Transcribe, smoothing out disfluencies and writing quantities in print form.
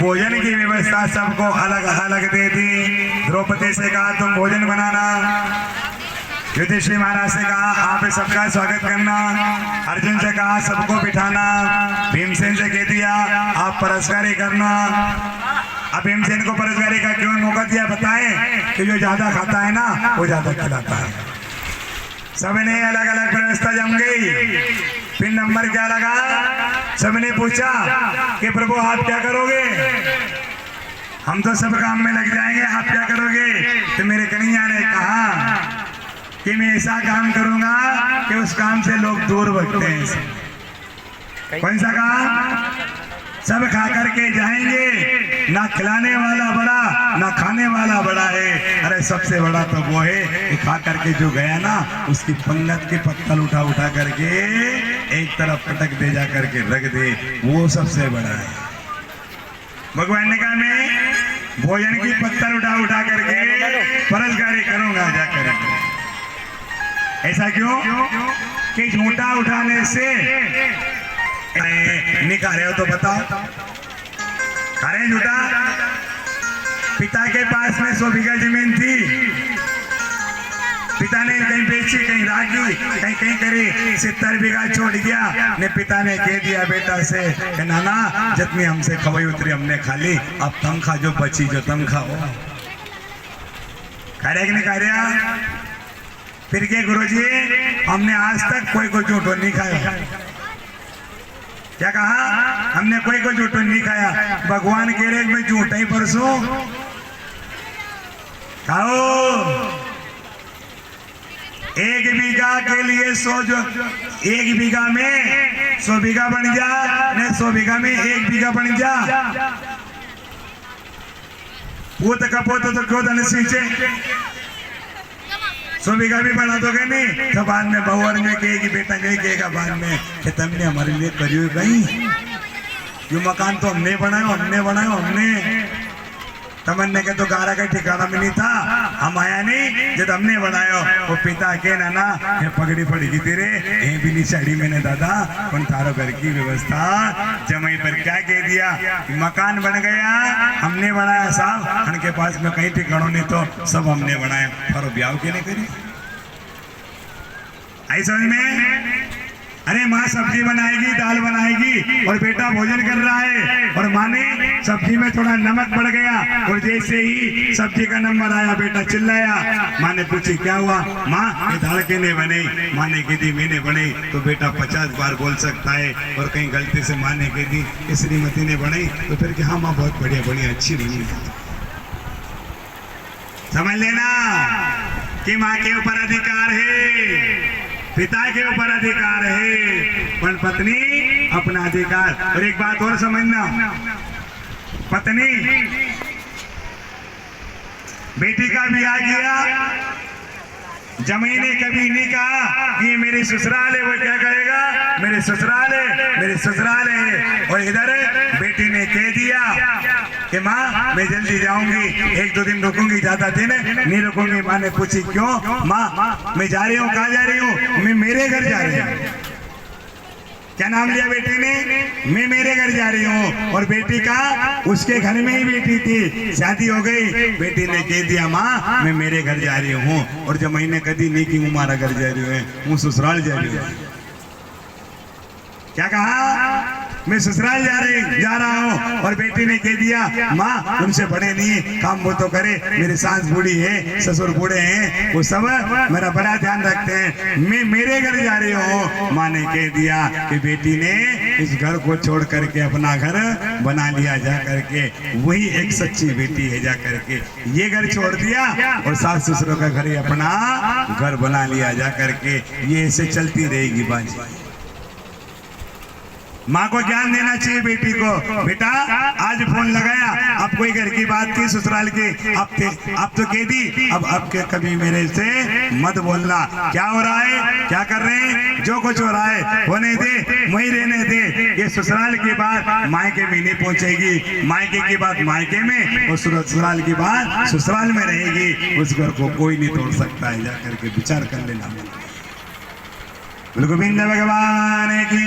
भोजन की व्यवस्था सबको अलग अलग दे दी। द्रौपदी से कहा तुम भोजन बनाना, युधिष्ठिर महाराज से कहा आप सबका स्वागत करना, अर्जुन से कहा सबको बिठाना, भीमसेन से कह दिया आप परस्कारी करना। अब भीमसेन को परस्कारी का क्यों मौका दिया बताएं कि जो ज्यादा खाता है ना वो ज्यादा खिलाता है। सबने अलग अलग व्यवस्था जम गई। फिर नंबर क्या लगा, सबने पूछा कि प्रभु आप क्या करोगे, हम तो सब काम में लग जाएंगे, आप क्या करोगे। तो मेरे कन्हैया ने कहा कि मैं ऐसा काम करूंगा कि उस काम से लोग दूर भगते हैं। कौन सा काम, सब खा करके जाएंगे, ना खिलाने वाला बड़ा ना खाने वाला बड़ा है। अरे सबसे बड़ा तो वो है कि खा करके जो गया ना उसकी पंगत के पत्तल उठा उठा करके एक तरफ पटक दे जा करके रख दे, वो सबसे बड़ा है। भगवान ने कहा मैं भोजन की पत्तल उठा उठा करके परसगारी करूंगा जाकर। ऐसा क्यों कि झूठा उठाने से नहीं खा रहे हो तो बताओ, खा रहे झूठा? पिता के पास में 100 बीघा जमीन थी, पिता ने कहीं बेची, कहीं राखी, कहीं कहीं करी, 70 बीघा छोड़ गया ने। पिता ने कह दिया बेटा से कि नाना जितनी हमसे खवाई उतरी हमने खा ली, अब तुम खा जो बची जो तुम खाओ। खा रहे कि नहीं खा रहा? फिर के गुरुजी हमने आज तक कोई को झूठो नहीं खाया। क्या कहा? हमने कोई को झूठो नहीं खाया। भगवान कह रहे मैं झूठा ही परसों खाओ। 1 बीघा के लिए 100 जो 1 बीघा में 100 बीघा बन जा, नहीं 100 बीघा में 1 बीघा बन जा। पूत कपोत तो क्यों धन सींचे, 100 बीघा भी बना दोगे नहीं तो बाद में बहुवर में कहेगी, बेटा नहीं कहेगा बाद में कि तुमने हमारे लिए करियो कहीं, ये मकान तो हमने बनाया हमने। तमन्ने के तो गारा का ठिकाना में नहीं था, हम आया नहीं जब हमने बनाया। वो पिता के नाना ये पगड़ी पड़ेगी तेरे, ये भी नहीं साड़ी मैंने दादा पण थारो घर की व्यवस्था जमाई पर क्या कह दिया, मकान बन गया हमने बनाया साहब, उनके पास में कहीं ठिकानों नहीं तो सब हमने बनाया। और ब्याह के नहीं करी आई समझ में? अरे माँ सब्जी बनाएगी, दाल बनाएगी और बेटा भोजन कर रहा है और माँ ने सब्जी में थोड़ा नमक बढ़ गया और जैसे ही सब्जी का नंबर आया बेटा चिल्लाया। माँ ने पूछी क्या हुआ? माँ ये दाल के नहीं बने? माँने कह दी मैंने बने। तो बेटा 50 बार बोल सकता है और कहीं गलती से माँ ने कह दी कि श्रीमती ने बनाई तो फिर कि हाँ माँ बहुत बढ़िया बढ़िया अच्छी बनी। समझ लेना कि माँ के ऊपर अधिकार है, पिता के ऊपर अधिकार है, पर पत्नी अपना अधिकार। और एक बात और समझना, पत्नी बेटी का ब्याह किया, जमाई ने कभी नहीं कहा कि ये मेरी ससुराल है। वो क्या कहेगा? मेरे ससुराल है, मेरे ससुराल है। और इधर बेटी ने कह दिया कि माँ मैं जल्दी जाऊंगी, 1-2 दिन रुकूंगी, ज्यादा दिन नहीं रुकूंगी। माँ ने पूछी क्यों? माँ मैं जा रही हूँ। कहाँ जा रही हूँ? मैं मेरे घर जा रही हूँ। क्या नाम लिया बेटी ने? मैं मेरे घर जा रही हूँ। और बेटी का उसके घर में ही बेटी थी, शादी हो गई। बेटी ने कह दिया माँ मैं मेरे घर जा रही हूँ। और जब महीने कदी नहीं कि हमारा घर जा रही हूँ, मैं ससुराल जा रही हूँ। क्या कहा? मैं ससुराल जा रहा हूँ। और बेटी ने कह दिया माँ तुमसे बड़े नहीं, काम वो तो करे, मेरी सास बूढ़ी है, ससुर बूढ़े हैं, वो सब मेरा बड़ा ध्यान रखते हैं, मैं मेरे घर जा रही हूँ। माँ ने कह दिया कि बेटी ने इस घर को छोड़ करके अपना घर बना लिया जा करके, वही एक सच्ची बेटी है। जा करके ये घर छोड़ दिया और सास ससुरों का घर अपना घर बना लिया जा करके, ये ऐसे चलती रहेगी बाजी। माँ को ज्ञान देना चाहिए बेटी को, बेटा आज फोन लगाया, अब कोई घर की बात थी ससुराल की, अब तो कह दी, अब के कभी मेरे से मत बोलना। क्या हो रहा है, क्या कर रहे हैं, जो कुछ हो रहा है होने दे, वहीं रहने दे। ये ससुराल की बात मायके में नहीं पहुंचेगी, मायके की बात मायके में और ससुराल की बात ससुराल में रहेगी। उस घर को कोई नहीं तोड़ सकता है। जा करके विचार कर लेना। गोविंद भगवान की